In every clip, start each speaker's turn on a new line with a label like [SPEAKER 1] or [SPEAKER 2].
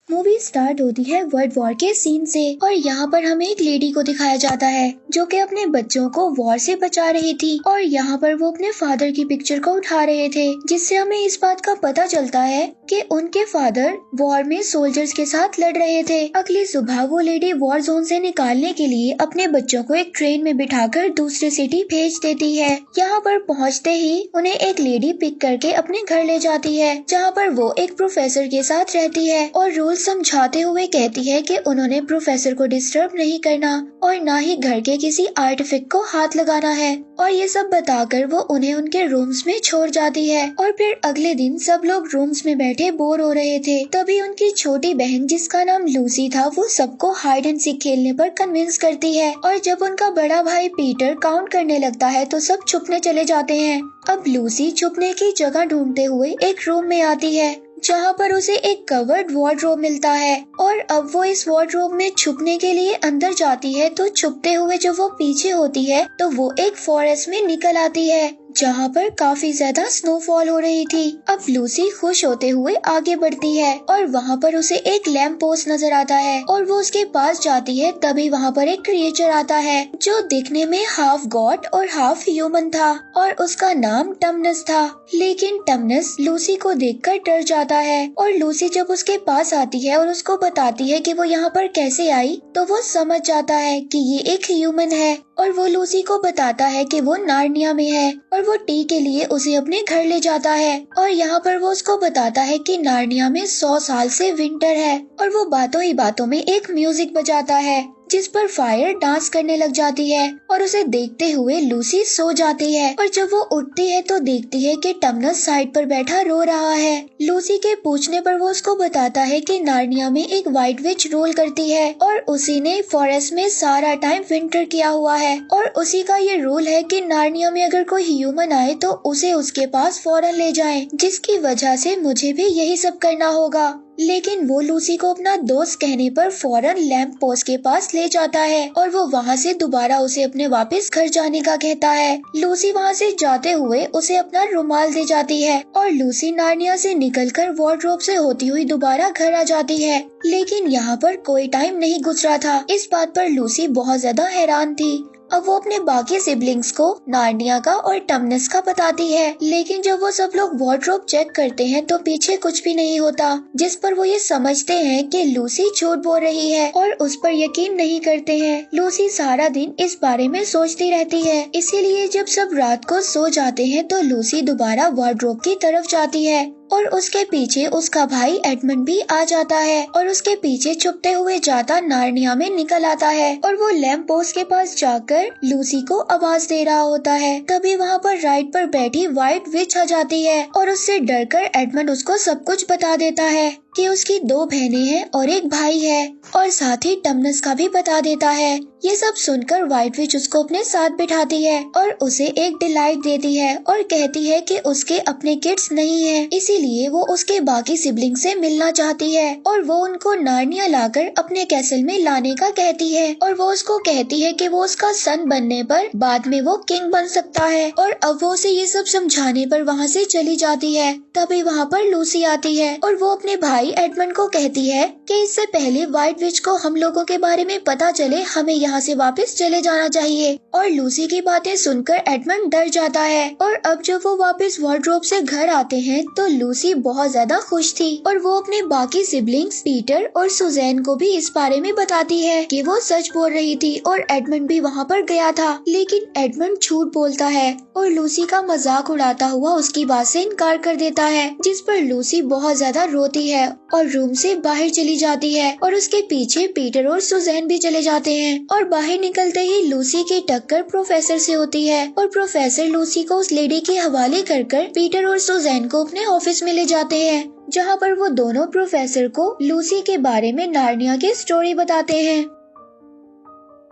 [SPEAKER 1] Movie start होती है world war के सीन से और यहाँ पर हमें एक लेडी को दिखाया जाता है जो कि अपने बच्चों को वॉर से बचा रही थी और यहाँ पर वो अपने फादर की पिक्चर को उठा रहे थे, जिससे हमें इस बात का पता चलता है कि उनके फादर वॉर में सोल्जर्स के साथ लड़ रहे थे। अगली सुबह वो लेडी वॉर जोन से निकालने के लिए अपने बच्चों को एक ट्रेन में बिठाकर दूसरे सिटी भेज देती है। यहाँ पर पहुँचते ही उन्हें एक लेडी पिक करके अपने घर ले जाती है, जहाँ पर वो एक प्रोफेसर के साथ रहती है और रूल समझाते हुए कहती है कि उन्होंने प्रोफेसर को डिस्टर्ब नहीं करना और ना ही घर के किसी आर्टिफैक्ट को हाथ लगाना है, और ये सब बताकर वो उन्हें उनके रूम्स में छोड़ जाती है। और फिर अगले दिन सब लोग रूम्स में बैठे बोर हो रहे थे, तभी उनकी छोटी बहन जिसका नाम लूसी था वो सबको हाइड एंड सीक खेलने पर कन्विंस करती है। और जब उनका बड़ा भाई पीटर काउंट करने लगता है तो सब छुपने चले जाते हैं। अब लूसी छुपने की जगह ढूंढते हुए एक रूम में आती है जहाँ पर उसे एक कवर्ड वार्डरोब मिलता है, और अब वो इस वार्डरोब में छुपने के लिए अंदर जाती है तो छुपते हुए जब वो पीछे होती है तो वो एक फॉरेस्ट में निकल आती है जहाँ पर काफी ज्यादा स्नोफॉल हो रही थी। अब लूसी खुश होते हुए आगे बढ़ती है और वहाँ पर उसे एक लैंप पोस्ट नजर आता है और वो उसके पास जाती है, तभी वहाँ पर एक क्रिएचर आता है जो दिखने में हाफ गॉड और हाफ ह्यूमन था और उसका नाम टमनस था। लेकिन टमनस लूसी को देखकर डर जाता है और लूसी जब उसके पास आती है और उसको बताती है कि वो यहाँ पर कैसे आई तो वो समझ जाता है कि ये एक ह्यूमन है, और वो लूसी को बताता है कि वो नार्निया में है और वो टी के लिए उसे अपने घर ले जाता है। और यहाँ पर वो उसको बताता है कि नार्निया में 100 साल से विंटर है, और वो बातों ही बातों में एक म्यूजिक बजाता है जिस पर फायर डांस करने लग जाती है और उसे देखते हुए लूसी सो जाती है। और जब वो उठती है तो देखती है कि टमनस साइड पर बैठा रो रहा है। लूसी के पूछने पर वो उसको बताता है कि नार्निया में एक व्हाइट विच रूल करती है और उसी ने फॉरेस्ट में सारा टाइम विंटर किया हुआ है, और उसी का ये रूल है कि नार्निया में अगर कोई ह्यूमन आए तो उसे उसके पास फौरन ले जाएं, जिसकी वजह से मुझे भी यही सब करना होगा। लेकिन वो लूसी को अपना दोस्त कहने पर फौरन लैंप पोस्ट के पास ले जाता है और वो वहाँ से दोबारा उसे अपने वापस घर जाने का कहता है। लूसी वहाँ से जाते हुए उसे अपना रुमाल दे जाती है और लूसी नार्निया से निकलकर वार्डरोब से होती हुई दोबारा घर आ जाती है। लेकिन यहाँ पर कोई टाइम नहीं गुजरा था। इस बात पर लूसी बहुत ज्यादा हैरान थी। अब वो अपने बाकी सिबलिंग्स को नार्निया का और टमनस का बताती है, लेकिन जब वो सब लोग वार्डरोब चेक करते हैं तो पीछे कुछ भी नहीं होता, जिस पर वो ये समझते हैं कि लूसी झूठ बोल रही है और उस पर यकीन नहीं करते हैं। लूसी सारा दिन इस बारे में सोचती रहती है, इसीलिए जब सब रात को सो जाते हैं तो लूसी दोबारा वार्डरोब की तरफ जाती है और उसके पीछे उसका भाई एडमंड भी आ जाता है और उसके पीछे छुपते हुए जाता नार्निया में निकल आता है और वो लैंप पोस्ट के पास जाकर लूसी को आवाज दे रहा होता है। तभी वहाँ पर राइट पर बैठी व्हाइट विच आ जाती है और उससे डरकर एडमंड उसको सब कुछ बता देता है कि उसकी 2 बहनें हैं और एक भाई है, और साथ ही टमनस का भी बता देता है। ये सब सुनकर व्हाइट विच उसको अपने साथ बिठाती है और उसे एक डिलाइट देती है और कहती है कि उसके अपने किड्स नहीं हैं, इसीलिए वो उसके बाकी सिबलिंग से मिलना चाहती है और वो उनको नार्निया लाकर अपने कैसल में लाने का कहती है। और वो उसको कहती है कि वो उसका सन बनने पर बाद में वो किंग बन सकता है, और अब वो उसे ये सब समझाने पर वहाँ से चली जाती है। तभी वहाँ पर लूसी आती है और वो अपने भाई एडमंड को कहती है कि इससे पहले व्हाइट विच को हम लोगों के बारे में पता चले हमें यहाँ से वापस चले जाना चाहिए। और लूसी की बातें सुनकर एडमंड डर जाता है। और अब जब वो वापस वार्डरोब से घर आते हैं तो लूसी बहुत ज्यादा खुश थी और वो अपने बाकी सिबलिंग्स पीटर और सुजैन को भी इस बारे में बताती है कि वो सच बोल रही थी और एडमंड भी वहाँ पर गया था। लेकिन एडमंड झूठ बोलता है और लूसी का मजाक उड़ाता हुआ उसकी बात से इनकार कर देता है, जिस पर लूसी बहुत ज्यादा रोती है और रूम से बाहर चली जाती है और उसके पीछे पीटर और सुजैन भी चले जाते हैं। और बाहर निकलते ही लूसी की टक्कर प्रोफेसर से होती है और प्रोफेसर लूसी को उस लेडी के हवाले कर पीटर और सुजैन को अपने ऑफिस में ले जाते हैं, जहाँ पर वो दोनों प्रोफेसर को लूसी के बारे में नार्निया की स्टोरी बताते हैं।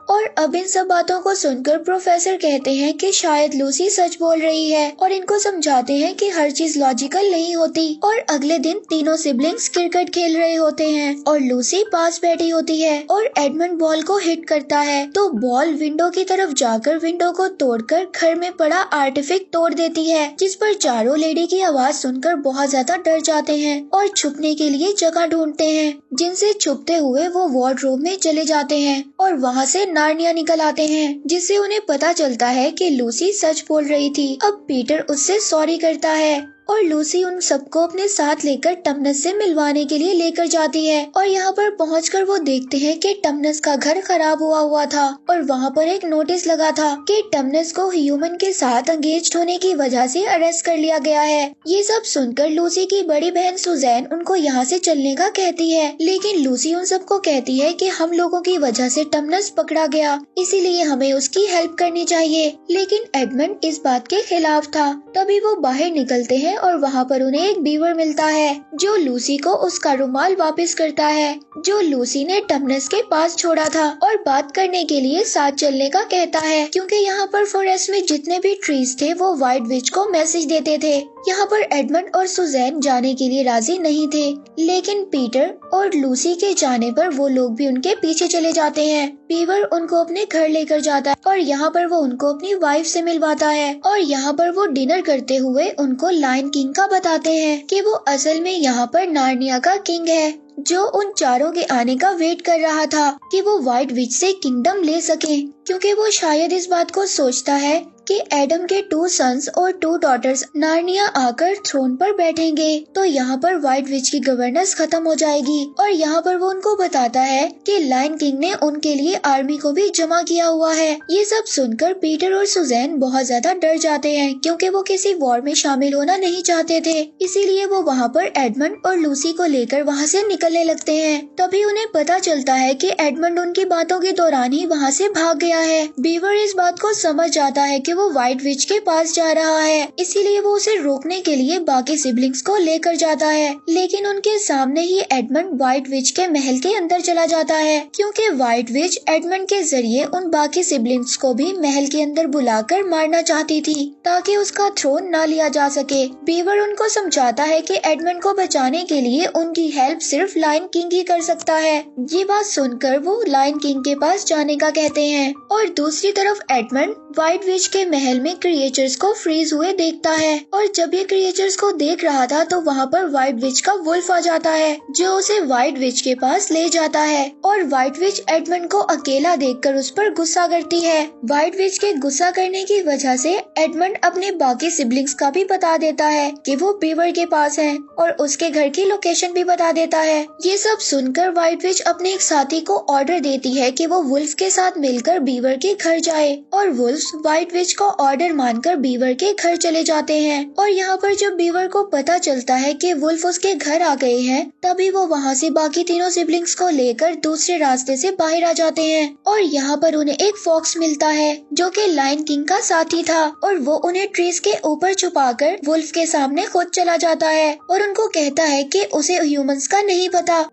[SPEAKER 1] और अब इन सब बातों को सुनकर प्रोफेसर कहते हैं कि शायद लूसी सच बोल रही है और इनको समझाते हैं कि हर चीज लॉजिकल नहीं होती। और अगले दिन तीनों सिबलिंग्स क्रिकेट खेल रहे होते हैं और लूसी पास बैठी होती है और एडमंड बॉल को हिट करता है तो बॉल विंडो की तरफ जाकर विंडो को तोड़कर घर में पड़ा आर्टिफिक तोड़ देती है, जिस पर चारों लेडी की आवाज सुनकर बहुत ज्यादा डर जाते हैं और छुपने के लिए जगह ढूंढते हैं, जिनसे छुपते हुए वो वार्डरोब में चले जाते हैं और वहाँ से नार्निया निकल आते हैं, जिससे उन्हें पता चलता है कि लूसी सच बोल रही थी। अब पीटर उससे सॉरी करता है और लूसी उन सबको अपने साथ लेकर टमनस से मिलवाने के लिए लेकर जाती है और यहाँ पर पहुंचकर वो देखते हैं कि टमनस का घर खराब हुआ था और वहाँ पर एक नोटिस लगा था कि टमनस को ह्यूमन के साथ एंगेज्ड होने की वजह से अरेस्ट कर लिया गया है। ये सब सुनकर लूसी की बड़ी बहन सुजैन उनको यहाँ से चलने का कहती है, लेकिन लूसी उन सबको कहती है कि हम लोगों की वजह से टमनस पकड़ा गया, इसीलिए हमें उसकी हेल्प करनी चाहिए। लेकिन एडमंड इस बात के खिलाफ था। तभी वो बाहर निकलते हैं और वहाँ पर उन्हें एक बीवर मिलता है जो लूसी को उसका रुमाल वापस करता है जो लूसी ने टमनस के पास छोड़ा था और बात करने के लिए साथ चलने का कहता है, क्योंकि यहाँ पर फॉरेस्ट में जितने भी ट्रीज थे वो व्हाइट विच को मैसेज देते थे। यहाँ पर एडमंड और सुजैन जाने के लिए राजी नहीं थे, लेकिन पीटर और लूसी के जाने पर वो लोग भी उनके पीछे चले जाते हैं। बीवर उनको अपने घर लेकर जाता है और यहाँ पर वो उनको अपनी वाइफ से मिलवाता है और यहाँ पर वो डिनर करते हुए उनको लायन किंग का बताते हैं कि वो असल में यहाँ पर नार्निया का किंग है, जो उन चारों के आने का वेट कर रहा था कि वो व्हाइट विच से किंगडम ले सके, क्योंकि वो शायद इस बात को सोचता है कि एडम के 2 सन्स और 2 डॉटर्स नार्निया आकर थ्रोन पर बैठेंगे तो यहाँ पर व्हाइट विच की गवर्नेंस खत्म हो जाएगी। और यहाँ पर वो उनको बताता है कि लायन किंग ने उनके लिए आर्मी को भी जमा किया हुआ है। ये सब सुनकर पीटर और सुजैन बहुत ज्यादा डर जाते हैं, क्योंकि वो किसी वॉर में शामिल होना नहीं चाहते थे, इसीलिए वो वहाँ पर एडमंड और लूसी को लेकर वहाँ से निकलने लगते हैं। तभी उन्हें पता चलता है कि एडमंड उनकी बातों के दौरान ही वहाँ से भाग गया है। बीवर इस बात को समझ जाता है कि वो व्हाइट विच के पास जा रहा है, इसीलिए वो उसे रोकने के लिए बाकी सिबलिंग्स को लेकर जाता है, लेकिन उनके सामने ही एडमंड व्हाइट विच के महल के अंदर चला जाता है, क्योंकि व्हाइट विच एडमंड के जरिए उन बाकी सिबलिंग्स को भी महल के अंदर बुलाकर मारना चाहती थी ताकि उसका थ्रोन ना लिया जा सके। बीवर उनको समझाता है कि एडमंड को बचाने के लिए उनकी हेल्प सिर्फ लायन किंग ही कर सकता है। ये बात सुनकर वो लायन किंग के पास जाने का कहते हैं और दूसरी तरफ एडमंड व्हाइट विच के महल में क्रिएचर्स को फ्रीज हुए देखता है और जब ये क्रिएचर्स को देख रहा था तो वहाँ पर व्हाइट विच का वुल्फ आ जाता है जो उसे व्हाइट विच के पास ले जाता है और व्हाइट विच एडमंड को अकेला देखकर उस पर गुस्सा करती है। व्हाइट विच के गुस्सा करने की वजह से एडमंड अपने बाकी सिबलिंग्स का भी बता देता है कि वो बीवर के पास है और उसके घर की लोकेशन भी बता देता है। ये सब सुनकर व्हाइट विच अपने एक साथी को ऑर्डर देती है कि वो वुल्फ के साथ मिलकर बीवर के घर जाए और वुल्फ व्हाइट विच को ऑर्डर मानकर बीवर के घर चले जाते हैं। और यहाँ पर जब बीवर को पता चलता है कि वुल्फ उसके घर आ गए हैं, तभी वो वहाँ से बाकी तीनों सिबलिंग्स को लेकर दूसरे रास्ते से बाहर आ जाते हैं और यहाँ पर उन्हें एक फॉक्स मिलता है जो कि लायन किंग का साथी था और वो उन्हें ट्रीज के ऊपर छुपाकर वुल्फ के सामने खुद चला जाता है और उनको कहता है कि उसे ह्यूमंस का नहीं पता।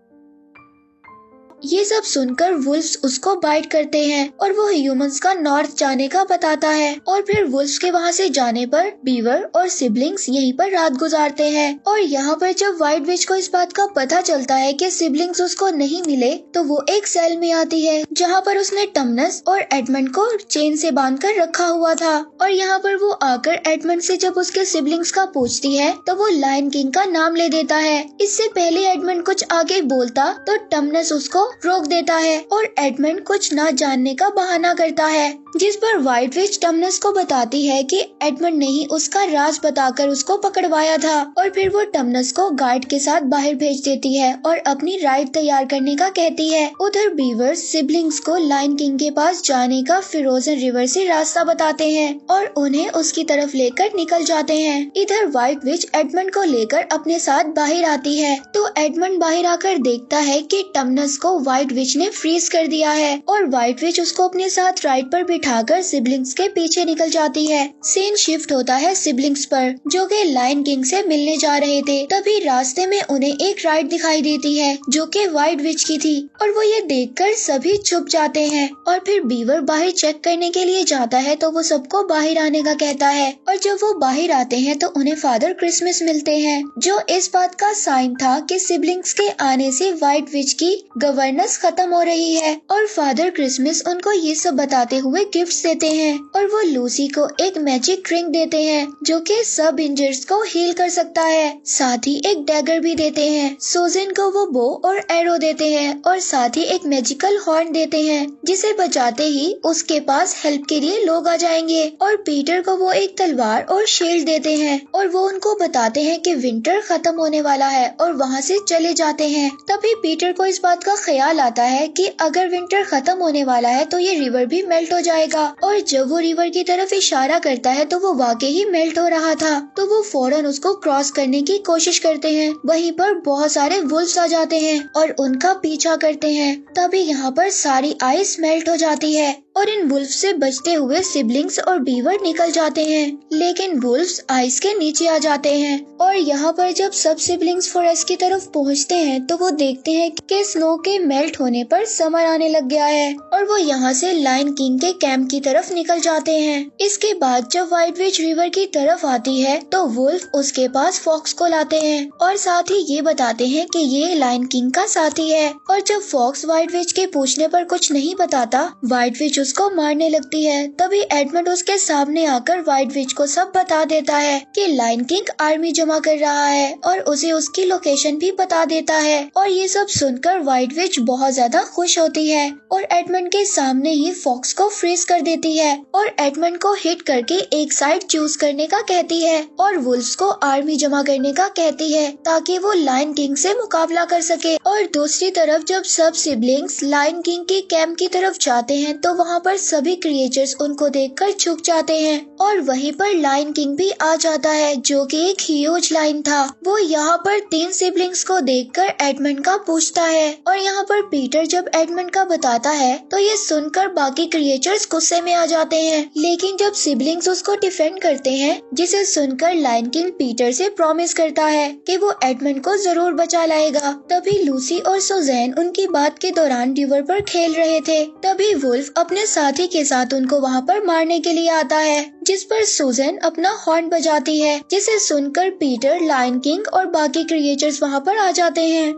[SPEAKER 1] ये सब सुनकर वुल्फ्स उसको बाइट करते हैं और वो ह्यूमंस का नॉर्थ जाने का बताता है और फिर वुल्फ्स के वहाँ से जाने पर बीवर और सिबलिंग्स यहीं पर रात गुजारते हैं। और यहाँ पर जब व्हाइट विच को इस बात का पता चलता है कि सिबलिंग्स उसको नहीं मिले तो वो एक सेल में आती है जहाँ पर उसने टमनस और एडमंड को चेन से बांधकर रखा हुआ था और यहाँ पर वो आकर एडमंड से जब उसके सिबलिंग्स का पूछती है तो वो लायन किंग का नाम ले देता है। इससे पहले एडमंड कुछ आगे बोलता तो टमनस उसको रोक देता है और एडमंड कुछ ना जानने का बहाना करता है, जिस पर व्हाइट विच टमनस को बताती है कि एडमंड ने ही उसका राज बताकर उसको पकड़वाया था और फिर वो टमनस को गार्ड के साथ बाहर भेज देती है और अपनी राइड तैयार करने का कहती है। उधर बीवर सिबलिंग्स को लायन किंग के पास जाने का फिरोजन रिवर से रास्ता बताते हैं और उन्हें उसकी तरफ लेकर निकल जाते हैं। इधर व्हाइट विच एडमंड को लेकर अपने साथ बाहर आती है तो एडमंड बाहर आकर देखता है कि टमनस को व्हाइट विच ने फ्रीज कर दिया है और व्हाइट विच उसको अपने साथ राइड पर बिठाकर सिबलिंग्स के पीछे निकल जाती है। सीन शिफ्ट होता है सिबलिंग्स पर, जो कि लायन किंग से मिलने जा रहे थे। तभी रास्ते में उन्हें एक राइड दिखाई देती है जो कि व्हाइट विच की थी और वो ये देखकर सभी चुप जाते हैं। और फिर बीवर बाहर चेक करने के लिए जाता है तो वो सबको बाहर आने का कहता है और जब वो बाहर आते हैं तो उन्हें फादर क्रिसमस मिलते हैं, जो इस बात का साइन था कि सिबलिंग्स के आने से व्हाइट विच की गवर्नेंस खत्म हो रही है। और फादर क्रिसमस उनको ये सब बताते हुए गिफ्ट्स देते हैं और वो लूसी को एक मैजिक ड्रिंक देते हैं जो कि सब इंजर्स को हील कर सकता है। साथ ही एक डैगर भी देते हैं। सुजैन को वो बो और एरो देते हैं और साथ ही एक मैजिकल हॉर्न देते हैं जिसे बजाते ही उसके पास हेल्प के लिए लोग आ जाएंगे। और पीटर को वो एक तलवार और शील्ड देते हैं और वो उनको बताते हैं कि विंटर खत्म होने वाला है और वहाँ से चले जाते हैं। तभी पीटर को इस बात का ख्याल आता है कि अगर विंटर खत्म होने वाला है तो ये रिवर भी मेल्ट हो जाएगा। और जब वो रिवर की तरफ इशारा करता है तो वो वाकई ही मेल्ट हो रहा था, तो वो फौरन उसको क्रॉस करने की कोशिश करते हैं। वहीं पर बहुत सारे वुल्फ्स आ जाते हैं और उनका पीछा करते हैं। तभी यहाँ पर सारी आइस मेल्ट हो जाती है और इन वुल्फ से बचते हुए सिबलिंग्स और बीवर निकल जाते हैं, लेकिन वुल्फ्स आइस के नीचे आ जाते हैं। और यहाँ पर जब सब सिबलिंग्स फॉरेस्ट की तरफ पहुँचते हैं तो वो देखते हैं कि स्नो के मेल्ट होने पर समर आने लग गया है और वो यहाँ से लायन किंग के कैंप की तरफ निकल जाते हैं। इसके बाद जब व्हाइट विच रिवर की तरफ आती है तो वुल्फ उसके पास फॉक्स को लाते हैं और साथ ही ये बताते हैं कि ये लायन किंग का साथी है। और जब फॉक्स व्हाइट विच के पूछने पर कुछ नहीं बताता, व्हाइट विच उसको मारने लगती है। तभी एडमंड उसके सामने आकर व्हाइट विच को सब बता देता है कि लायन किंग आर्मी जमा कर रहा है और उसे उसकी लोकेशन भी बता देता है। और ये सब सुनकर व्हाइट विच बहुत ज्यादा खुश होती है और एडमंड के सामने ही फॉक्स को फ्रीज कर देती है और एडमंड को हिट करके एक साइड चूज करने का कहती है और वुल्फ्स को आर्मी जमा करने का कहती है ताकि वो लायन किंग से मुकाबला कर सके। और दूसरी तरफ जब सब सिबलिंग्स लायन किंग के कैंप की तरफ जाते हैं तो वहाँ पर सभी क्रिएचर्स उनको देखकर झुक जाते हैं और वहीं पर लायन किंग भी आ जाता है जो कि एक ह्यूज लायन था। वो यहाँ पर 3 सिबलिंग्स को देखकर एडमंड का पूछता है और यहाँ पर पीटर जब एडमंड का बताता है तो ये सुनकर बाकी क्रिएचर्स गुस्से में आ जाते हैं, लेकिन जब सिबलिंग्स उसको डिफेंड करते हैं जिसे सुनकर लायन किंग पीटर से प्रॉमिस करता है कि वो एडमंड को जरूर बचा लाएगा। तभी लूसी और सुजैन उनकी बात के दौरान रिवर पर खेल रहे थे। तभी वुल्फ अपने साथी के साथ उनको वहाँ पर मारने के लिए आता है, जिस पर सुजैन अपना हॉर्न बजाती है जिसे सुनकर पीटर, लायन किंग और बाकी क्रिएचर्स वहाँ पर आ जाते हैं।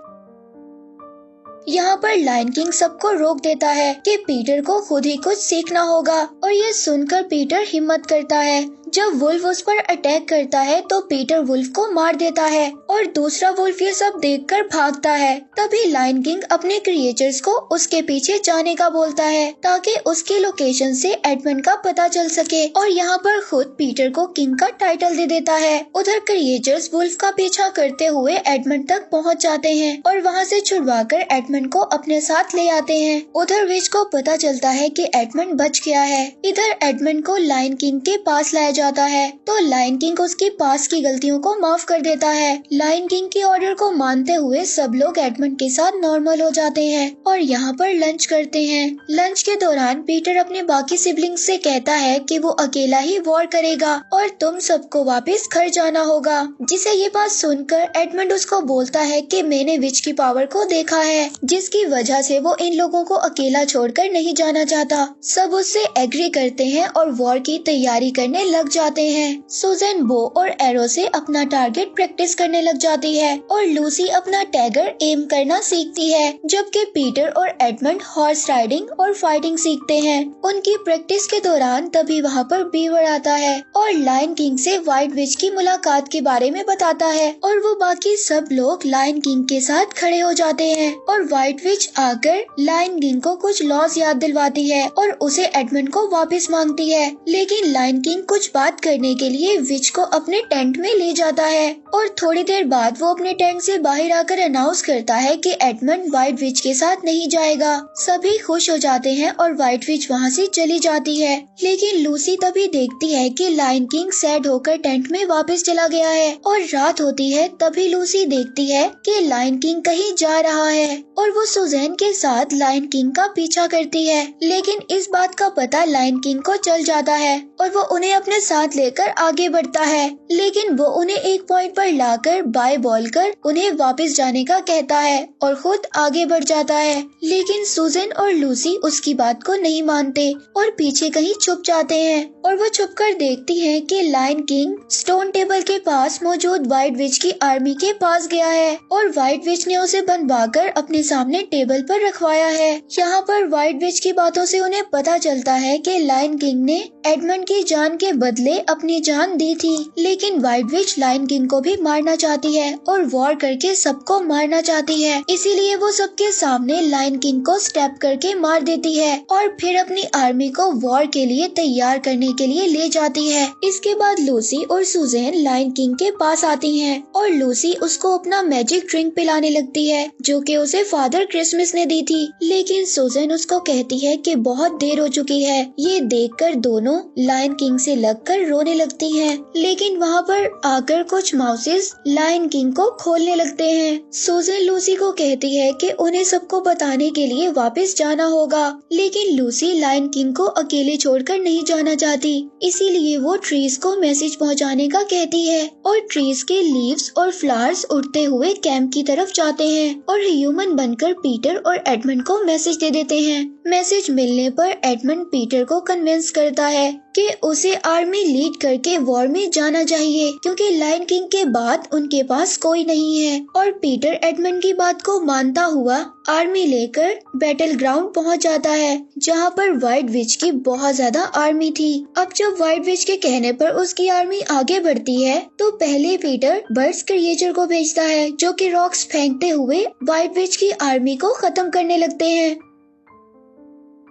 [SPEAKER 1] यहाँ पर लायन किंग सबको रोक देता है कि पीटर को खुद ही कुछ सीखना होगा और ये सुनकर पीटर हिम्मत करता है। जब वुल्फ उस पर अटैक करता है तो पीटर वुल्फ को मार देता है और दूसरा वुल्फ ये सब देखकर भागता है। तभी लायन किंग अपने क्रिएचर्स को उसके पीछे जाने का बोलता है ताकि उसकी लोकेशन से एडमंड का पता चल सके और यहाँ पर खुद पीटर को किंग का टाइटल दे देता है। उधर क्रिएचर्स वुल्फ का पीछा करते हुए एडमंड तक पहुँच जाते हैं और वहाँ से छुड़वाकर एडमंड को अपने साथ ले आते हैं। उधर विच को पता चलता है कि एडमंड बच गया है। इधर एडमंड को लायन किंग के पास लाया जाता है तो लायन किंग उसकी पास की गलतियों को माफ कर देता है। लायन किंग के ऑर्डर को मानते हुए सब लोग एडमंड के साथ नॉर्मल हो जाते हैं और यहाँ पर लंच करते हैं। लंच के दौरान पीटर अपने बाकी सिबलिंग्स से कहता है कि वो अकेला ही वॉर करेगा और तुम सबको वापस घर जाना होगा, जिसे ये बात सुनकर एडमंड उसको बोलता है कि मैंने विच की पावर को देखा है जिसकी वजह से वो इन लोगों को अकेला छोड़कर नहीं जाना चाहता। सब उससे एग्री करते हैं और वॉर की तैयारी करने लग जाते हैं। सुजैन बो और एरो से अपना टारगेट प्रैक्टिस करने लग जाती है और लूसी अपना टैगर एम करना सीखती है, जबकि पीटर और एडमंड हॉर्स राइडिंग और फाइटिंग सीखते हैं। उनकी प्रैक्टिस के दौरान तभी वहाँ पर बीवर आता है और लायन किंग से व्हाइट विच की मुलाकात के बारे में बताता है और वो बाकी सब लोग लायन किंग के साथ खड़े हो जाते हैं और व्हाइट विच आकर लायन किंग को कुछ लॉज याद दिलवाती है और उसे एडमंड को वापस मांगती है, लेकिन लायन किंग कुछ बात करने के लिए विच को अपने टेंट में ले जाता है और थोड़ी देर बाद वो अपने टेंट से बाहर आकर अनाउंस करता है कि एडमंड व्हाइट विच के साथ नहीं जाएगा। सभी खुश हो जाते हैं और व्हाइट विच वहाँ से चली जाती है, लेकिन लूसी तभी देखती है कि लायन किंग सैड होकर टेंट में वापस चला गया है और रात होती है। तभी लूसी देखती है कि लायन किंग कहीं जा रहा है और वो सुजैन के साथ लायन किंग का पीछा करती है, लेकिन इस बात का पता लायन किंग को चल जाता है और वो उन्हें अपने साथ लेकर आगे बढ़ता है, लेकिन वो उन्हें एक पॉइंट पर लाकर बाय बॉल कर उन्हें वापस जाने का कहता है और खुद आगे बढ़ जाता है। लेकिन सुजैन और लूसी उसकी बात को नहीं मानते और पीछे कहीं छुप जाते हैं और वो छुपकर देखती है कि लायन किंग स्टोन टेबल के पास मौजूद व्हाइट विच की आर्मी के पास गया है और व्हाइट विच ने उसे बंधवाकर अपने सामने टेबल पर रखवाया है। यहाँ पर व्हाइट विच की बातों से उन्हें पता चलता है कि लायन किंग ने एडमंड की जान के बदले अपनी जान दी थी, लेकिन व्हाइट विच लायन किंग को भी मारना चाहती है और वॉर करके सबको मारना चाहती है, इसीलिए वो सबके सामने लायन किंग को स्टेप करके मार देती है और फिर अपनी आर्मी को वॉर के लिए तैयार करने के लिए ले जाती है। इसके बाद लूसी और सुजैन लायन किंग के पास आती हैं और लूसी उसको अपना मैजिक ड्रिंक पिलाने लगती है जो कि उसे फादर क्रिसमस ने दी थी, लेकिन सुजैन उसको कहती है कि बहुत देर हो चुकी है। ये देखकर दोनों लायन किंग से लगकर रोने लगती हैं, लेकिन वहाँ पर आकर कुछ माउसेस लायन किंग को खोलने लगते हैं। सुजैन लूसी को कहती है कि उन्हें सबको बताने के लिए वापस जाना होगा, लेकिन लूसी लायन किंग को अकेले छोड़कर नहीं जाना चाहती, इसीलिए वो ट्रीज को मैसेज पहुंचाने का कहती है और ट्रीज के लीव्स और फ्लावर्स उड़ते हुए कैंप की तरफ जाते हैं और ह्यूमन बनकर पीटर और एडमंड को मैसेज दे देते हैं। मैसेज मिलने पर एडमंड पीटर को कन्विंस करता है कि उसे आर्मी लीड करके वॉर में जाना चाहिए क्योंकि लायन किंग के बाद उनके पास कोई नहीं है, और पीटर एडमंड की बात को मानता हुआ आर्मी लेकर बैटल ग्राउंड पहुंच जाता है जहां पर व्हाइट विच की बहुत ज्यादा आर्मी थी। अब जब व्हाइट विच के कहने पर उसकी आर्मी आगे बढ़ती है तो पहले पीटर बर्ड्स क्रिएचर को भेजता है जो कि रॉक्स फेंकते हुए व्हाइट विच की आर्मी को खत्म करने लगते हैं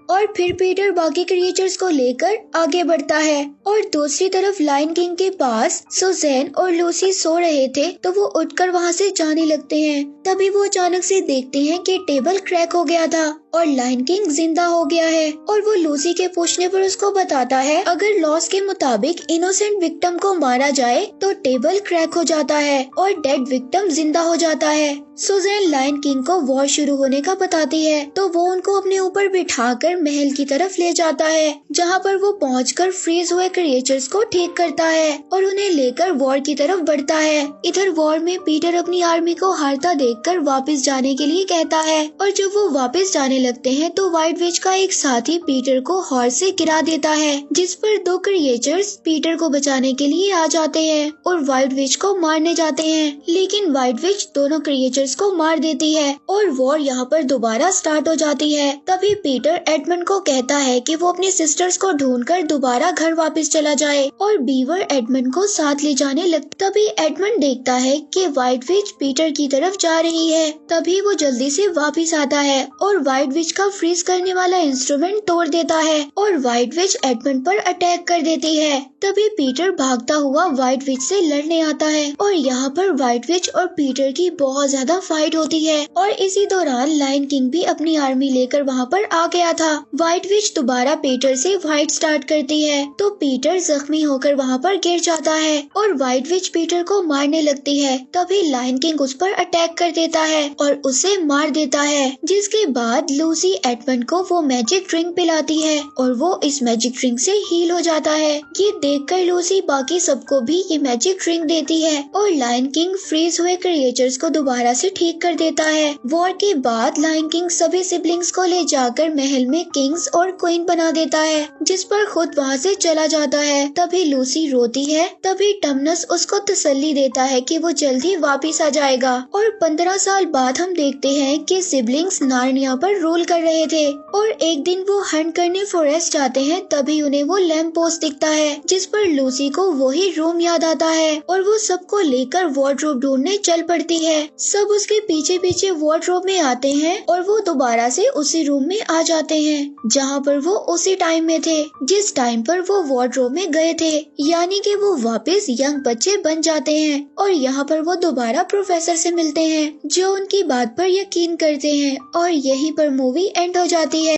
[SPEAKER 1] और फिर पीटर बाकी क्रिएचर्स को लेकर आगे बढ़ता है। और दूसरी तरफ लायन किंग के पास सुजैन और लूसी सो रहे थे तो वो उठकर वहाँ से जाने लगते हैं। तभी वो अचानक से देखते हैं कि टेबल क्रैक हो गया था और लायन किंग जिंदा हो गया है और वो लूसी के पूछने पर उसको बताता है अगर लॉस के मुताबिक इनोसेंट विक्टिम को मारा जाए तो टेबल क्रैक हो जाता है और डेड विक्टिम जिंदा हो जाता है। सुजैन लायन किंग को वॉर शुरू होने का बताती है तो वो उनको अपने ऊपर बिठाकर महल की तरफ ले जाता है जहाँ पर वो पहुंचकर फ्रीज हुए क्रिएचर्स को ठीक करता है और उन्हें लेकर वॉर की तरफ बढ़ता है। इधर वॉर में पीटर अपनी आर्मी को हारता देखकर वापस जाने के लिए कहता है और जब वो वापस जाने लगते हैं तो व्हाइट विच का एक साथी पीटर को हॉर्स से गिरा देता है जिस पर दो क्रिएचर्स पीटर को बचाने के लिए आ जाते हैं और व्हाइट विच को मारने जाते हैं, लेकिन व्हाइट विच दोनों क्रिएचर्स को मार देती है और वॉर यहाँ पर दोबारा स्टार्ट हो जाती है। तभी पीटर एडमंड को कहता है कि वो अपनी सिस्टर्स को ढूंढकर दोबारा घर वापस चला जाए और बीवर एडमंड को साथ ले जाने लगता। तभी एडमंड देखता है कि व्हाइट विच पीटर की तरफ जा रही है, तभी वो जल्दी से वापस आता है और व्हाइट विच का फ्रीज करने वाला इंस्ट्रूमेंट तोड़ देता है और व्हाइट विच एडमंड पर अटैक कर देती है। तभी पीटर भागता हुआ व्हाइट विच से लड़ने आता है और यहाँ पर व्हाइट विच और पीटर की बहुत ज्यादा फाइट होती है और इसी दौरान लायन किंग भी अपनी आर्मी लेकर वहाँ पर आ गया था। व्हाइट विच दोबारा पीटर से फाइट स्टार्ट करती है तो पीटर जख्मी होकर वहाँ पर गिर जाता है और व्हाइट विच पीटर को मारने लगती है। तभी लायन किंग उस पर अटैक कर देता है और उसे मार देता है, जिसके बाद लूसी एडमंड को वो मैजिक ड्रिंक पिलाती है और वो इस मैजिक ड्रिंक से हील हो जाता है। ये देखकर लूसी बाकी सबको भी ये मैजिक ड्रिंक देती है और लायन किंग फ्रीज हुए क्रिएचर्स को दोबारा से ठीक कर देता है। वॉर के बाद लायन किंग सभी सिबलिंग्स को ले जाकर महल में किंग्स और क्वीन बना देता है, जिस पर खुद वहाँ से चला जाता है। तभी लूसी रोती है, तभी टमनस उसको तसल्ली देता है कि वो जल्द ही वापिस आ जाएगा और 15 साल बाद हम देखते हैं कि सिबलिंग्स नार्निया पर रूल कर रहे थे। और एक दिन वो हंट करने फॉरेस्ट जाते हैं, तभी उन्हें वो लैंप पोस्ट दिखता है जिस पर लूसी को वही रूम याद आता है और वो सबको लेकर वार्डरोब ढूंढने चल पड़ती है। सब उसके पीछे पीछे वार्डरोब में आते हैं और वो दोबारा से उसी रूम में आ जाते हैं जहाँ पर वो उसी टाइम में थे जिस टाइम पर वो वार्डरोब में गए थे, यानी कि वो वापस यंग बच्चे बन जाते हैं। और यहाँ पर वो दोबारा प्रोफेसर से मिलते हैं जो उनकी बात पर यकीन करते हैं और यहीं पर मूवी एंड हो जाती है।